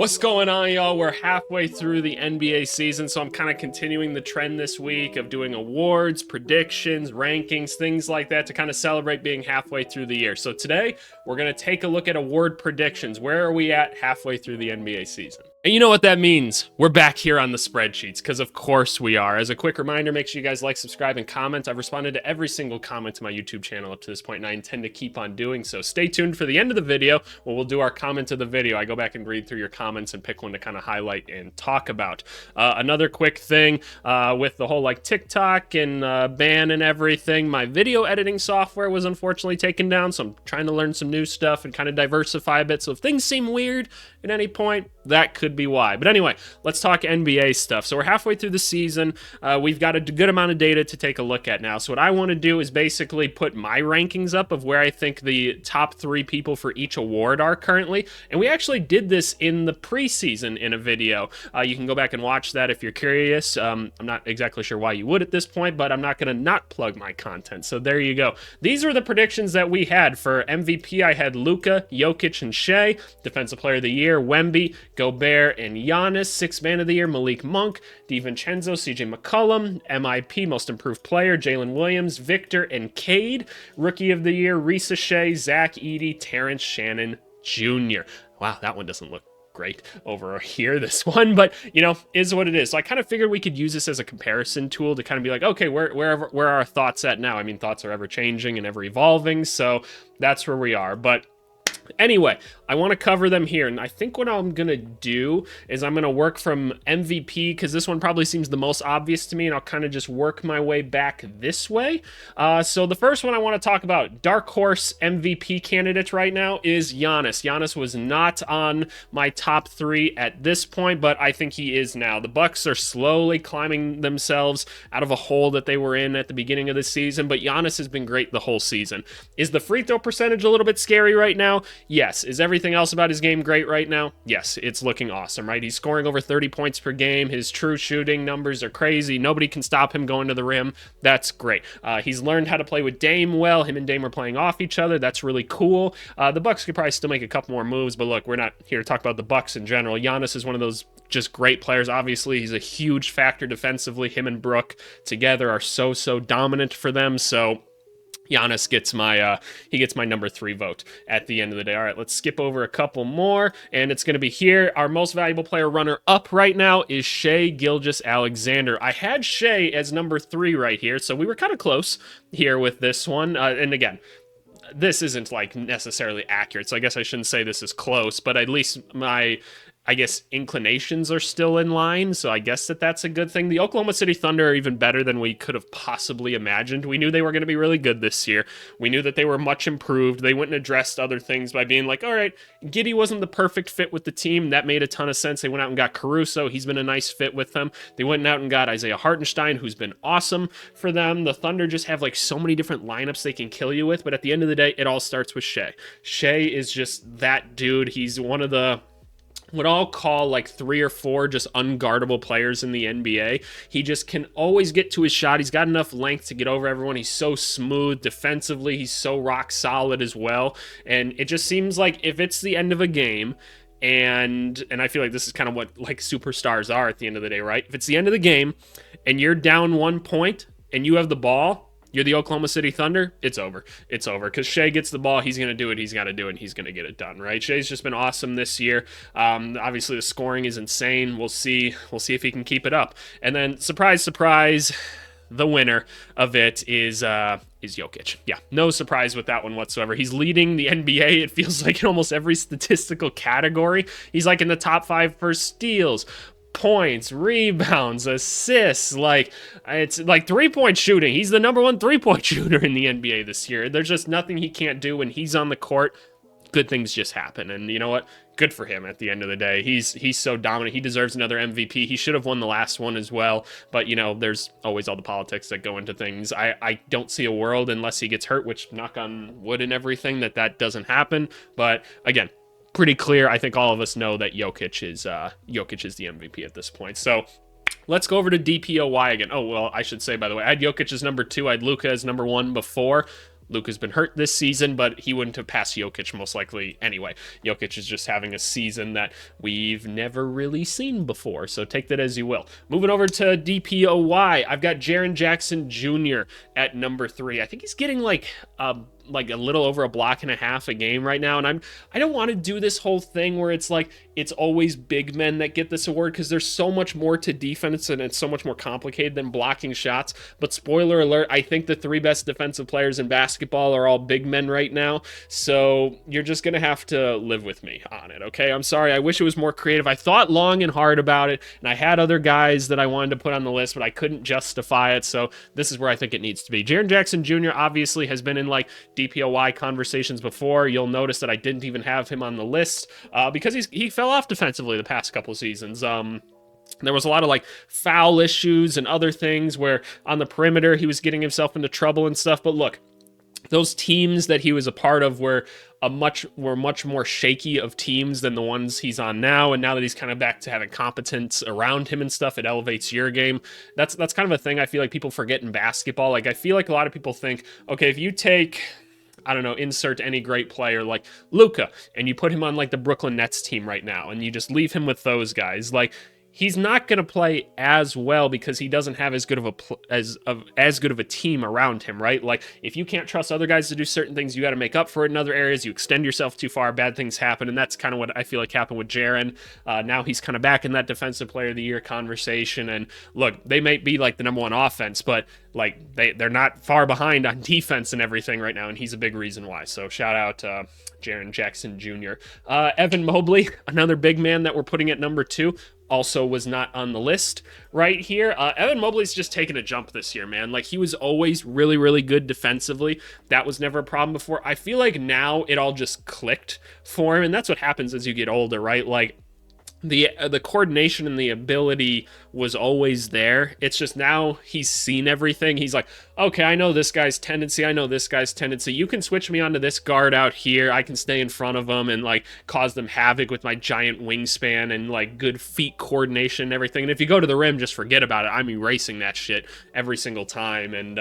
What's going on, y'all? We're halfway through the NBA season, so I'm kind of continuing the trend this week of doing awards, predictions, rankings, things like that to kind of celebrate being halfway through the year. So today, we're going to take a look at award predictions. Where are we at halfway through the NBA season? And you know what that means? We're back here on the spreadsheets, because of course we are. As a quick reminder, make sure you guys like, subscribe, and comment. I've responded to every single comment to my YouTube channel up to this point, and I intend to keep on doing so. Stay tuned for the end of the video, where we'll do our comment of the video. I go back and read through your comments and pick one to kind of highlight and talk about. Another quick thing with the whole like TikTok and ban and everything, my video editing software was unfortunately taken down, so I'm trying to learn some new stuff and kind of diversify a bit. So if things seem weird at any point, that could be why. But anyway, let's talk NBA stuff. So we're halfway through the season. We've got a good amount of data to take a look at now. So what I want to do is basically put my rankings up of where I think the top 3 people for each award are currently. And we actually did this in the preseason in a video. You can go back and watch that if you're curious. I'm not exactly sure why you would at this point, but I'm not going to not plug my content. So there you go. These are the predictions that we had. For MVP, I had Luka, Jokic, and Shea. Defensive Player of the Year, Wemby, Gobert, and Giannis. Sixth Man of the Year, Malik Monk, DiVincenzo, CJ McCollum. MIP, Most Improved Player, Jalen Williams, Victor, and Cade. Rookie of the Year, Risa Shea, Zach Edey, Terrence Shannon Jr. Wow, that one doesn't look great over here, this one, but you know, is what it is. So I kind of figured we could use this as a comparison tool to kind of be like, okay, where are our thoughts at now? I mean, thoughts are ever changing and ever evolving, so that's where we are. But anyway, I want to cover them here, and I think what I'm going to do is I'm going to work from MVP, because this one probably seems the most obvious to me, and I'll kind of just work my way back this way. So the first one I want to talk about, dark horse MVP candidate right now, is Giannis. Giannis was not on my top 3 at this point, but I think he is now. The Bucks are slowly climbing themselves out of a hole that they were in at the beginning of the season, but Giannis has been great the whole season. Is the free throw percentage a little bit scary right now? Yes. Is everything else about his game great right now? Yes, it's looking awesome, right? He's scoring over 30 points per game. His true shooting numbers are crazy. Nobody can stop him going to the rim. That's great. He's learned how to play with Dame well. Him and Dame are playing off each other. That's really cool. The Bucks could probably still make a couple more moves, but look, we're not here to talk about the Bucks in general. Giannis is one of those just great players. Obviously, he's a huge factor defensively. Him and Brook together are so dominant for them, so Giannis gets my number 3 vote at the end of the day. All right, let's skip over a couple more, and it's going to be here. Our most valuable player runner-up right now is Shai Gilgeous-Alexander. I had Shai as number 3 right here, so we were kind of close here with this one. And again, this isn't like necessarily accurate, so I guess I shouldn't say this is close, but at least my inclinations are still in line, so I guess that's a good thing. The Oklahoma City Thunder are even better than we could have possibly imagined. We knew they were going to be really good this year. We knew that they were much improved. They went and addressed other things by being like, all right, Giddey wasn't the perfect fit with the team. That made a ton of sense. They went out and got Caruso. He's been a nice fit with them. They went out and got Isaiah Hartenstein, who's been awesome for them. The Thunder just have like so many different lineups they can kill you with, but at the end of the day, it all starts with Shai. Shai is just that dude. He's one of the what I'll call like 3 or 4 just unguardable players in the NBA. He just can always get to his shot. He's got enough length to get over everyone. He's so smooth defensively. He's so rock solid as well. And it just seems like if it's the end of a game, and I feel like this is kind of what like superstars are at the end of the day, right? If it's the end of the game and you're down 1 point and you have the ball, you're the Oklahoma City Thunder, it's over. It's over, because Shai gets the ball, he's going to do it, he's got to do it, and he's going to get it done, right? Shai's just been awesome this year. Obviously, the scoring is insane. We'll see if he can keep it up. And then, surprise, surprise, the winner of it is Jokic. Yeah, no surprise with that one whatsoever. He's leading the NBA, it feels like, in almost every statistical category. He's like in the top 5 for steals, points, rebounds, assists. Like, it's like 3-point shooting. He's the number 1 3-point shooter in the NBA this year. There's just nothing he can't do when he's on the court. Good things just happen, and you know what? Good for him at the end of the day. He's so dominant. He deserves another MVP. He should have won the last one as well, but you know, there's always all the politics that go into things. I don't see a world, unless he gets hurt, which knock on wood and everything, that doesn't happen. But again, pretty clear. I think all of us know that Jokic is the MVP at this point. So let's go over to DPOY again. Oh, well, I should say, by the way, I had Jokic as number 2. I had Luka as number 1 before. Luka's been hurt this season, but he wouldn't have passed Jokic most likely anyway. Jokic is just having a season that we've never really seen before, so take that as you will. Moving over to DPOY, I've got Jaren Jackson Jr. at number 3. I think he's getting like a little over a block and a half a game right now, and I don't want to do this whole thing where it's like it's always big men that get this award, because there's so much more to defense and it's so much more complicated than blocking shots. But spoiler alert, I think the 3 best defensive players in basketball are all big men right now, so you're just gonna have to live with me on it, okay? I'm sorry, I wish it was more creative. I thought long and hard about it, and I had other guys that I wanted to put on the list, but I couldn't justify it, so this is where I think it needs to be. Jaren Jackson Jr. obviously has been in like DPOY conversations before. You'll notice that I didn't even have him on the list because he fell off defensively the past couple seasons. There was a lot of like foul issues and other things where on the perimeter he was getting himself into trouble and stuff. But look, those teams that he was a part of were much more shaky of teams than the ones he's on now. And now that he's kind of back to having competence around him and stuff, it elevates your game. That's kind of a thing I feel like people forget in basketball. Like I feel like a lot of people think, okay, if you take, I don't know, insert any great player like Luka, and you put him on like the Brooklyn Nets team right now, and you just leave him with those guys, like he's not going to play as well because he doesn't have as good of a team around him, right? Like if you can't trust other guys to do certain things, you got to make up for it in other areas. You extend yourself too far, bad things happen, and that's kind of what I feel like happened with Jaren. Now he's kind of back in that defensive player of the year conversation, and look, they may be like the number 1 offense, but like they're not far behind on defense and everything right now, and he's a big reason why. So shout out Jaren Jackson Jr. Evan Mobley, another big man that we're putting at number 2, also was not on the list right here. Evan Mobley's just taken a jump this year, man. Like he was always really, really good defensively. That was never a problem before. I feel like now it all just clicked for him, and that's what happens as you get older, right? Like the coordination and the ability was always there. It's just now he's seen everything. He's like, okay, I know this guy's tendency. I know this guy's tendency. You can switch me onto this guard out here. I can stay in front of them and like cause them havoc with my giant wingspan and like good feet coordination and everything. And if you go to the rim, just forget about it. I'm erasing that shit every single time. And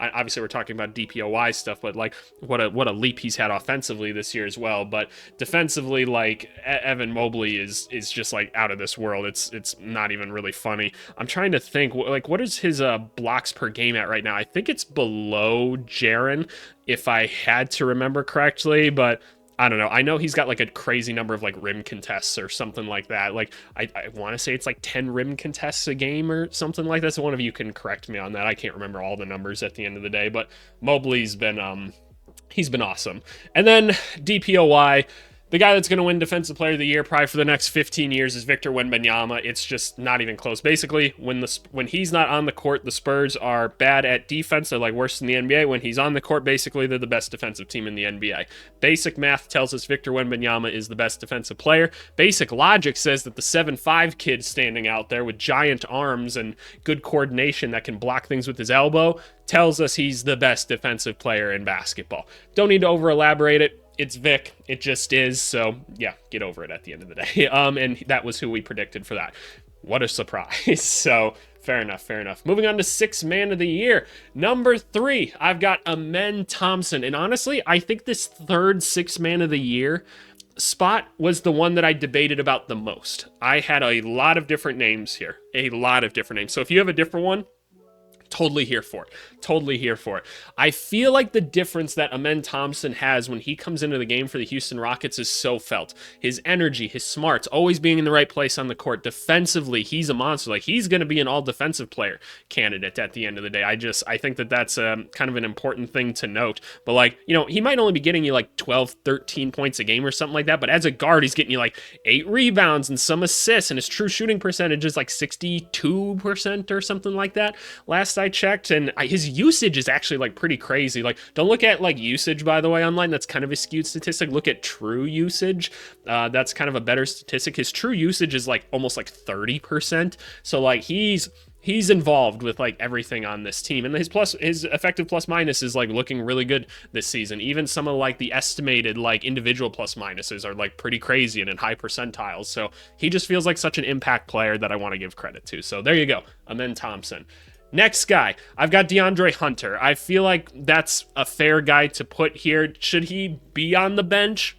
obviously we're talking about DPOY stuff, but like what a leap he's had offensively this year as well. But defensively, like Evan Mobley is just like out of this world. It's not even really funny. I'm trying to think, like, what is his blocks per game at right now? I think it's below Jaren, if I had to remember correctly, but I don't know. I know he's got like a crazy number of like rim contests or something like that. Like I want to say it's like 10 rim contests a game or something like that. So one of you can correct me on that. I can't remember all the numbers at the end of the day, but Mobley's been he's been awesome. And then DPOY, the guy that's going to win Defensive Player of the Year probably for the next 15 years is Victor Wembanyama. It's just not even close. Basically, when he's not on the court, the Spurs are bad at defense. They're like worse than the NBA. When he's on the court, basically, they're the best defensive team in the NBA. Basic math tells us Victor Wembanyama is the best defensive player. Basic logic says that the 7'5" kid standing out there with giant arms and good coordination that can block things with his elbow tells us he's the best defensive player in basketball. Don't need to over-elaborate it. It's Vic. It just is. So, yeah, get over it at the end of the day. And that was who we predicted for that. What a surprise. So, fair enough. Moving on to 6th man of the year. Number 3, I've got Amen Thompson. And honestly, I think this third 6th man of the year spot was the one that I debated about the most. I had a lot of different names here. So if you have a different one, totally here for it. I feel like the difference that Amen Thompson has when he comes into the game for the Houston Rockets is so felt. His energy, his smarts, always being in the right place on the court. Defensively, he's a monster. Like, he's going to be an all-defensive player candidate at the end of the day. I think that that's kind of an important thing to note. But, like, you know, he might only be getting you like 12, 13 points a game or something like that. But as a guard, he's getting you like 8 rebounds and some assists. And his true shooting percentage is like 62% or something like that. Last I checked, and his usage is actually like pretty crazy. Like, don't look at like usage, by the way, online. That's kind of a skewed statistic. Look at true usage. That's kind of a better statistic. His true usage is like almost like 30%. So like he's involved with like everything on this team, and his effective plus minus is like looking really good this season. Even some of like the estimated like individual plus minuses are like pretty crazy and in high percentiles. So he just feels like such an impact player that I want to give credit to. So there you go, Amen Thompson. Next guy, I've got DeAndre Hunter. I feel like that's a fair guy to put here. Should he be on the bench?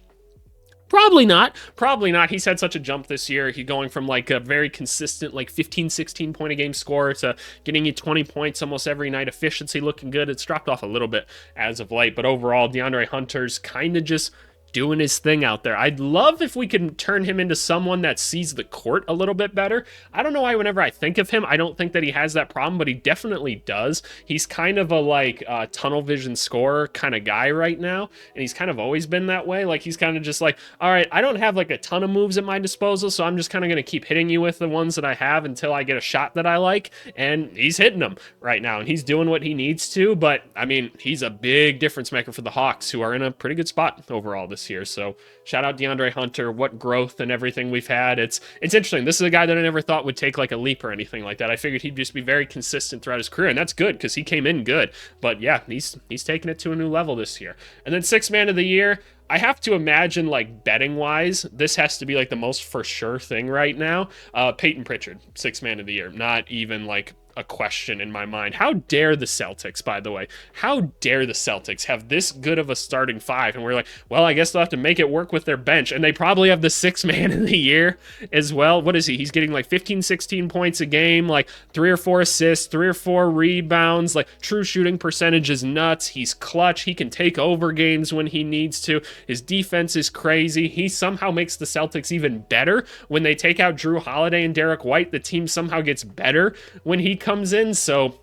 Probably not. Probably not. He's had such a jump this year. He's going from like a very consistent, like 15, 16 point a game score to getting you 20 points almost every night. Efficiency looking good. It's dropped off a little bit as of late, but overall, DeAndre Hunter's kind of just doing his thing out there. I'd love if we can turn him into someone that sees the court a little bit better. I don't know why whenever I think of him, I don't think that he has that problem, but he definitely does. He's kind of a like tunnel vision scorer kind of guy right now, and he's kind of always been that way. Like he's kind of just like, all right, I don't have like a ton of moves at my disposal, so I'm just kind of going to keep hitting you with the ones that I have until I get a shot that I like, and he's hitting them right now, and he's doing what he needs to, but I mean, he's a big difference maker for the Hawks, who are in a pretty good spot overall this year. So shout out DeAndre Hunter. What growth and everything we've had. It's interesting. This is a guy that I never thought would take like a leap or anything like that. I figured he'd just be very consistent throughout his career, and that's good because he came in good. But yeah, he's taken it to a new level this year. And then sixth man of the year, I have to imagine, like, betting-wise, this has to be, like, the most for sure thing right now. Peyton Pritchard, sixth man of the year. Not even, like, a question in my mind. How dare the Celtics, by the way? How dare the Celtics have this good of a starting five? And we're like, well, I guess they'll have to make it work with their bench. And they probably have the sixth man of the year as well. What is he? He's getting like 15, 16 points a game, like 3 or 4 assists, 3 or 4 rebounds. Like true shooting percentage is nuts. He's clutch. He can take over games when he needs to. His defense is crazy. He somehow makes the Celtics even better. When they take out Drew Holiday and Derek White, the team somehow gets better when he comes in. So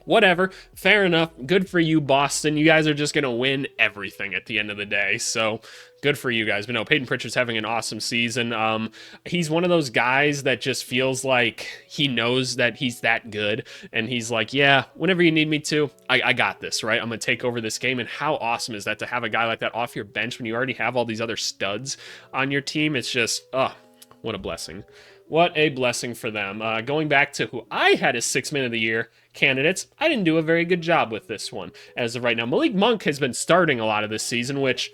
whatever, fair enough. Good for you, Boston. You guys are just going to win everything at the end of the day. So good for you guys. But no, Peyton Pritchard's having an awesome season. He's one of those guys that just feels like he knows that he's that good. And he's like, yeah, whenever you need me to, I got this, right? I'm going to take over this game. And how awesome is that to have a guy like that off your bench when you already have all these other studs on your team? It's just, what a blessing. What a blessing for them. Going back to who I had as sixth man of the year candidates, I didn't do a very good job with this one as of right now. Malik Monk has been starting a lot of this season, which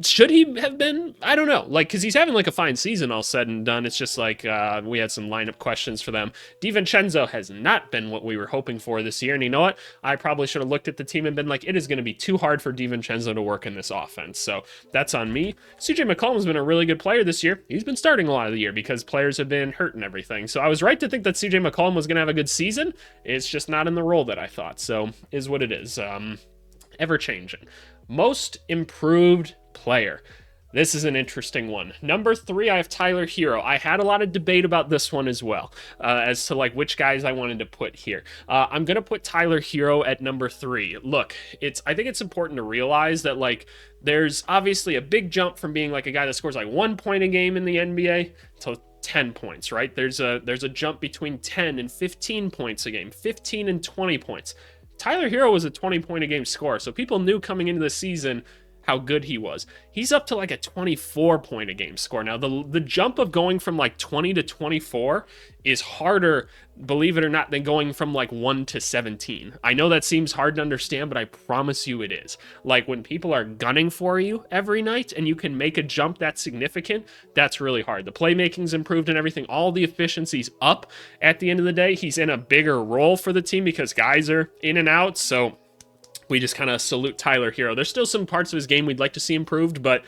should he have been? I don't know. Like, because he's having like a fine season all said and done. It's just like we had some lineup questions for them. DiVincenzo has not been what we were hoping for this year. And you know what? I probably should have looked at the team and been like, it is going to be too hard for DiVincenzo to work in this offense. So that's on me. CJ McCollum's been a really good player this year. He's been starting a lot of the year because players have been hurt and everything. So I was right to think that CJ McCollum was going to have a good season. It's just not in the role that I thought. So is what it is. Ever changing. Most improved player. This is an interesting one. Number 3, I have Tyler Hero. I had a lot of debate about this one as well, as to like which guys I wanted to put here. I'm gonna put Tyler Hero at number 3. Look, I think it's important to realize that like there's obviously a big jump from being like a guy that scores like 1 point a game in the NBA to 10 points, right? There's a jump between 10 and 15 points a game, 15 and 20 points. Tyler Hero was a 20 point a game scorer, so people knew coming into the season how good he was. He's up to like a 24 point a game score. Now, the jump of going from like 20 to 24 is harder, believe it or not, than going from like 1 to 17. I know that seems hard to understand, but I promise you it is. Like when people are gunning for you every night and you can make a jump that's significant, that's really hard. The playmaking's improved and everything. All the efficiency's up at the end of the day. He's in a bigger role for the team because guys are in and out, so we just kind of salute Tyler Hero. There's still some parts of his game we'd like to see improved, but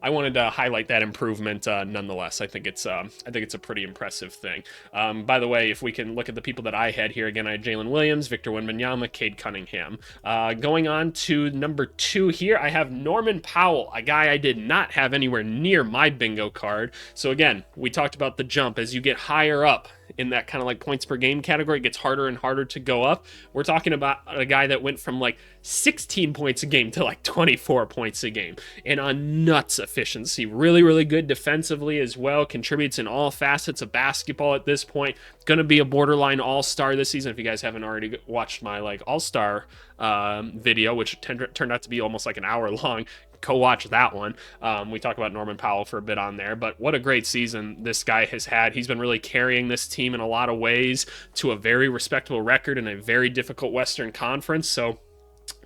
I wanted to highlight that improvement nonetheless. I think it's a pretty impressive thing. By the way, if we can look at the people that I had here, again, I had Jalen Williams, Victor Wembanyama, Cade Cunningham. Going on to number 2 here, I have Norman Powell, a guy I did not have anywhere near my bingo card. So again, we talked about the jump. As you get higher up in that kind of like points per game category, it gets harder and harder to go up. We're talking about a guy that went from like 16 points a game to like 24 points a game, and on nuts efficiency. Really, really good defensively as well. Contributes in all facets of basketball at this point. Going to be a borderline all-star this season. If you guys haven't already watched my like all-star video, which turned out to be almost like an hour long, go watch that one. We talk about Norman Powell for a bit on there, but what a great season this guy has had. He's been really carrying this team in a lot of ways to a very respectable record in a very difficult Western Conference. So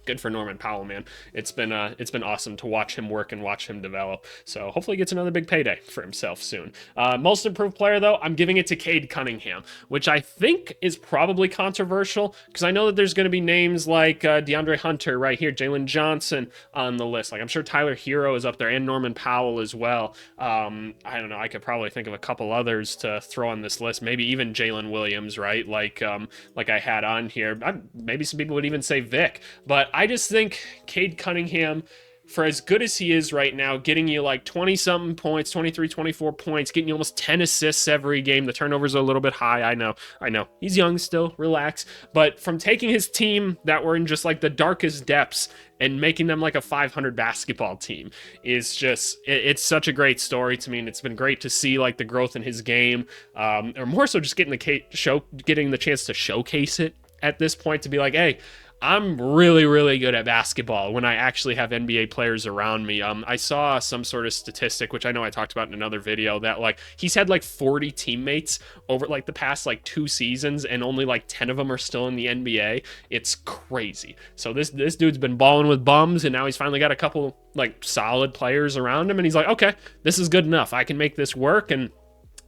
good for Norman Powell, man. It's been awesome to watch him work and watch him develop. So hopefully he gets another big payday for himself soon. Most improved player though, I'm giving it to Cade Cunningham, which I think is probably controversial because I know that there's going to be names like DeAndre Hunter right here, Jalen Johnson on the list. Like I'm sure Tyler Hero is up there and Norman Powell as well. I don't know. I could probably think of a couple others to throw on this list. Maybe even Jalen Williams, right? Like I had on here. Maybe some people would even say Vic, but I just think Cade Cunningham, for as good as he is right now, getting you like 20-something points, 23, 24 points, getting you almost 10 assists every game. The turnovers are a little bit high. I know. He's young still, relax. But from taking his team that were in just like the darkest depths and making them like a 500 basketball team is just, it's such a great story to me. And it's been great to see like the growth in his game, or more so just getting the chance to showcase it at this point, to be like, hey, I'm really, really good at basketball when I actually have NBA players around me. I saw some sort of statistic, which I know I talked about in another video, that like he's had like 40 teammates over like the past like 2 seasons, and only like 10 of them are still in the NBA. It's crazy. So this dude's been balling with bums, and now he's finally got a couple like solid players around him, and he's like, okay, this is good enough. I can make this work, and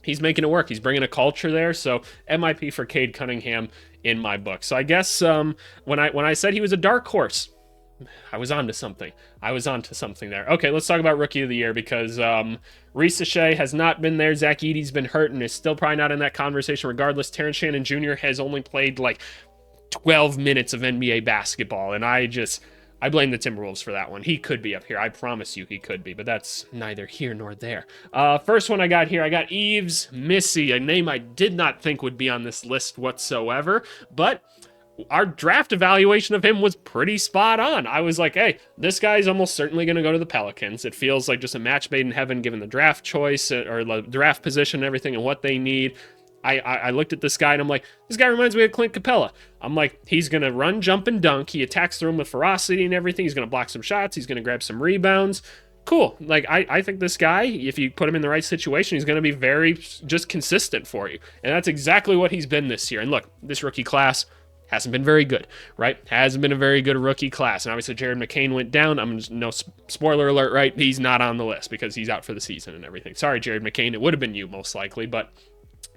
he's making it work. He's bringing a culture there. So MIP for Cade Cunningham in my book. So I guess when I said he was a dark horse, I was onto something. There. Okay, let's talk about Rookie of the Year, because Reese Shea has not been there. Zach Edey's been hurt and is still probably not in that conversation regardless. Terrence Shannon Jr. has only played like 12 minutes of NBA basketball, and I blame the Timberwolves for that one. He could be up here. I promise you he could be, but that's neither here nor there. First one I got here, I got Yves Missi, a name I did not think would be on this list whatsoever, but our draft evaluation of him was pretty spot on. I was like, hey, this guy's almost certainly going to go to the Pelicans. It feels like just a match made in heaven given the draft choice or the draft position and everything and what they need. I looked at this guy and I'm like, this guy reminds me of Clint Capella. I'm like, he's going to run, jump, and dunk. He attacks the rim with ferocity and everything. He's going to block some shots. He's going to grab some rebounds. Cool. Like, I think this guy, if you put him in the right situation, he's going to be very just consistent for you. And that's exactly what he's been this year. And look, this rookie class hasn't been very good, right? Hasn't been a very good rookie class. And obviously Jared McCain went down. I'm just, no spoiler alert, right? He's not on the list because he's out for the season and everything. Sorry, Jared McCain. It would have been you most likely, but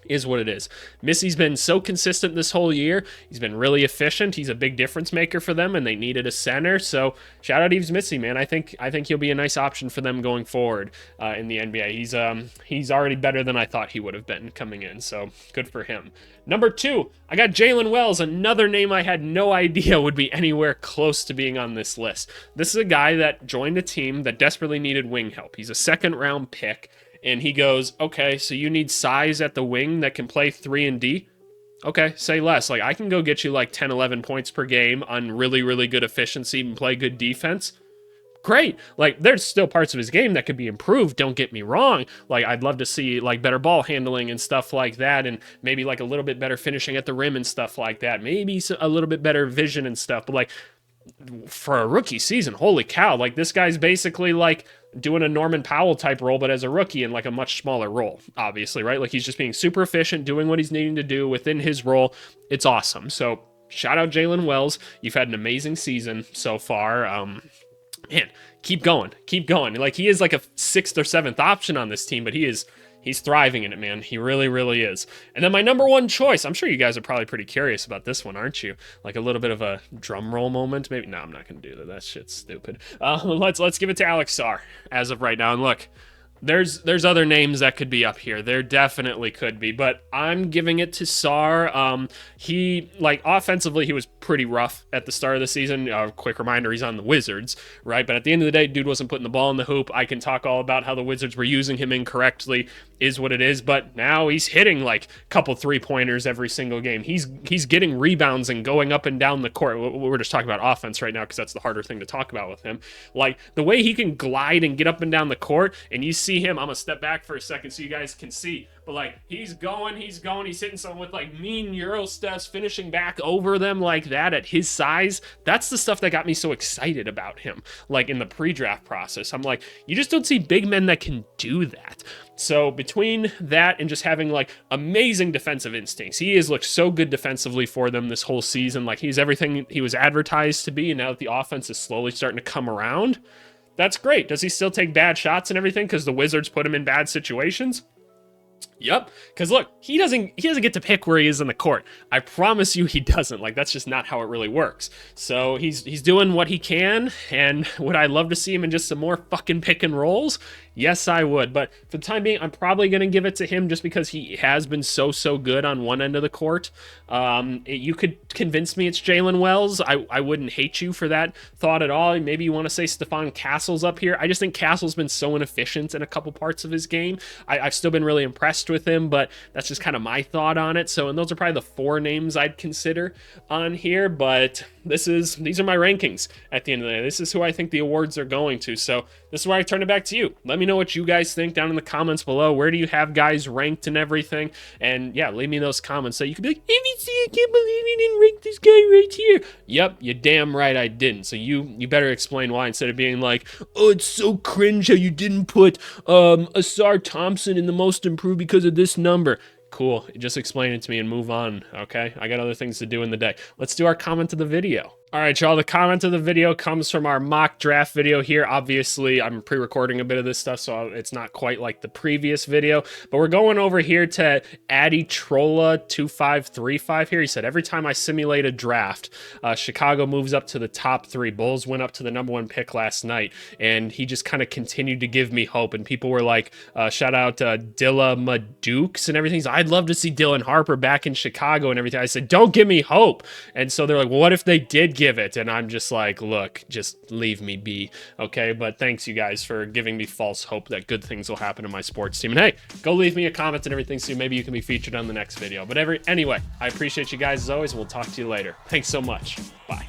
is what it is. Missy's been so consistent this whole year. He's been really efficient. He's a big difference maker for them, and they needed a center. So shout out Yves Missy, man. I think he'll be a nice option for them going forward in the NBA. He's already better than I thought he would have been coming in. So good for him. Number 2, I got Jalen Wells, another name I had no idea would be anywhere close to being on this list. This is a guy that joined a team that desperately needed wing help. He's a second-round pick. And he goes, okay, so you need size at the wing that can play 3 and D? Okay, say less. Like, I can go get you like 10, 11 points per game on really, really good efficiency and play good defense. Great. Like, there's still parts of his game that could be improved, don't get me wrong. Like, I'd love to see like better ball handling and stuff like that, and maybe like a little bit better finishing at the rim and stuff like that. Maybe a little bit better vision and stuff. But like, for a rookie season, holy cow, like this guy's basically like doing a Norman Powell type role, but as a rookie in like a much smaller role, obviously, right? Like he's just being super efficient, doing what he's needing to do within his role. It's awesome. So shout out Jalen Wells. You've had an amazing season so far. Man, keep going. Like he is like a 6th or 7th option on this team, but he's thriving in it, man. He really, really is. And then my number 1 choice, I'm sure you guys are probably pretty curious about this one, aren't you? Like a little bit of a drum roll moment, maybe. No, I'm not going to do that. That shit's stupid. Let's give it to Alex Sarr as of right now. And look, there's other names that could be up here. There definitely could be, but I'm giving it to Sarr. He, like, offensively, he was pretty rough at the start of the season. Quick reminder, he's on the Wizards, right? But at the end of the day, dude wasn't putting the ball in the hoop. I can talk all about how the Wizards were using him incorrectly, is what it is, but now he's hitting like a couple 3-pointers every single game. He's getting rebounds and going up and down the court. We're just talking about offense right now because that's the harder thing to talk about with him. Like the way he can glide and get up and down the court, and you see see him. I'm gonna step back for a second so you guys can see. But like, he's going, he's hitting someone with like mean Euro steps, finishing back over them like that at his size. That's the stuff that got me so excited about him. Like in the pre-draft process, I'm like, you just don't see big men that can do that. So between that and just having like amazing defensive instincts, he has looked so good defensively for them this whole season. Like he's everything he was advertised to be. And now that the offense is slowly starting to come around, that's great. Does he still take bad shots and everything because the Wizards put him in bad situations? Yep, because look, he doesn't get to pick where he is in the court. I promise you he doesn't. Like, that's just not how it really works. So he's doing what he can, and would I love to see him in just some more fucking pick and rolls? Yes, I would. But for the time being, I'm probably going to give it to him just because he has been so good on one end of the court. You could convince me it's Jalen Wells. I wouldn't hate you for that thought at all. Maybe you want to say Stephon Castle's up here. I just think Castle's been so inefficient in a couple parts of his game. I've still been really impressed with him, but that's just kind of my thought on it. So, and those are probably the 4 names I'd consider on here, but these are my rankings at the end of the day. This is who I think the awards are going to. So this is where I turn it back to you. Let me know what you guys think down in the comments below. Where do you have guys ranked and everything? And yeah, leave me those comments so you can be like, ABC, I can't believe you didn't rank this guy right here. Yep, you're damn right I didn't. So you better explain why, instead of being like, oh, it's so cringe how you didn't put Asar Thompson in the most improved because of this number. Cool, just explain it to me and move on, okay? I got other things to do in the day. Let's do our comment of the video. All right, y'all, the comment of the video comes from our mock draft video here. Obviously, I'm pre-recording a bit of this stuff, so it's not quite like the previous video, but we're going over here to Addy Trolla 2535 here. He said, every time I simulate a draft, Chicago moves up to the top 3. Bulls went up to the #1 pick last night, and he just kind of continued to give me hope, and people were like, shout out Dilla Madukes and everything. I'd love to see Dylan Harper back in Chicago and everything. I said, don't give me hope. And so they're like, well, what if they did give it? And I'm just like, look, just leave me be, okay? But thanks, you guys, for giving me false hope that good things will happen in my sports team. And hey, go leave me a comment and everything so maybe you can be featured on the next video. But anyway, I appreciate you guys as always, and we'll talk to you later. Thanks so much. Bye.